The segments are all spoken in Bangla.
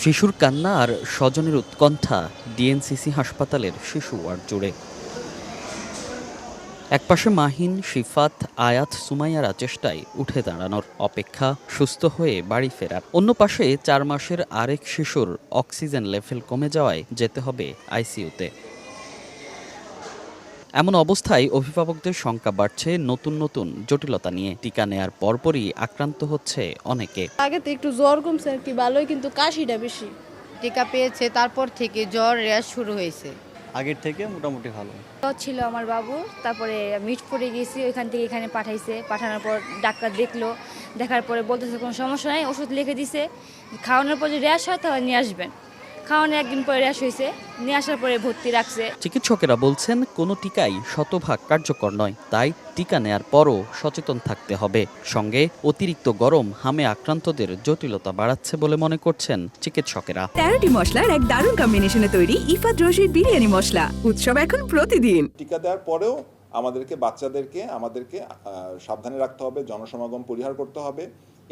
শিশুর কান্না আর স্বজনের উৎকণ্ঠা ডিএনসিসি হাসপাতালের শিশু ওয়ার্ড জুড়ে। একপাশে মাহিন, শিফাত, আয়াত, সুমাইয়ারা চেষ্টায় উঠে দাঁড়ানোর অপেক্ষা সুস্থ হয়ে বাড়ি ফেরার। অন্য পাশে 4 মাসের আরেক শিশুর অক্সিজেন লেভেল কমে যাওয়ায় যেতে হবে আইসিইউতে। এমন অবস্থায় অভিভাবকদের শঙ্কা বাড়ছে নতুন নতুন জটিলতা নিয়ে। টিকা নেয়ার পরপরই আক্রান্ত হচ্ছে অনেকে। আগে তো একটু জ্বর কমছে আর কি, ভালোই, কিন্তু কাশিটা বেশি। টিকা পেয়েছে, তারপর থেকে জ্বর র্যাশ শুরু হয়েছে। আগের থেকে মোটামুটি ভালো। জ্বর ছিল আমার বাবুর, তারপরে মিটফুটে গেছি, ওইখান থেকে এখানে পাঠাইছে। পাঠানোর পর ডাক্তার দেখলো, দেখার পরে বলতেছে কোনো সমস্যা নাই, ওষুধ লিখে দিছে। খাওয়ানোর পর যদি র্যাশ হয় তাহলে নিয়ে আসবেন। খাওয়ানোর একদিন পরে র্যাশ হয়েছে, নিয়ে আসার পরে ভর্তি রাখছে। চিকিৎসকেরা বলছেন কোনো টিকাই শতভাগ কার্যকর নয়, তাই টিকা নেয়ার পরও সচেতন থাকতে হবে। সঙ্গে অতিরিক্ত গরম হামে আক্রান্তদের জটিলতা বাড়াচ্ছে বলে মনে করছেন চিকিৎসকেরা। 13টি মশলার এক দারুণ কম্বিনেশনে তৈরি ইফাত রশিদ বিরিয়ানি মশলা। উৎসব এখন প্রতিদিন। টিকা দেওয়ার পরেও বাচ্চাদেরকে আমাদেরকে সাবধানে রাখতে হবে, জনসমাগম পরিহার করতে হবে।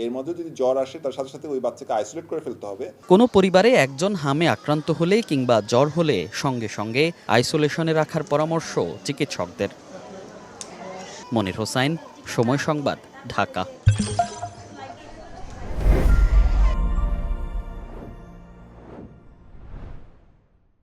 এর মধ্যে যদি জ্বর আসে তার সাথে সাথে ওই বাচ্চাকে আইসোলেট করে ফেলতে হবে। কোনো পরিবারে একজন হামে আক্রান্ত হলে কিংবা জ্বর হলে সঙ্গে সঙ্গে আইসোলেশনে রাখার পরামর্শ চিকিৎসকদের। মনির হোসাইন, সময় সংবাদ, ঢাকা।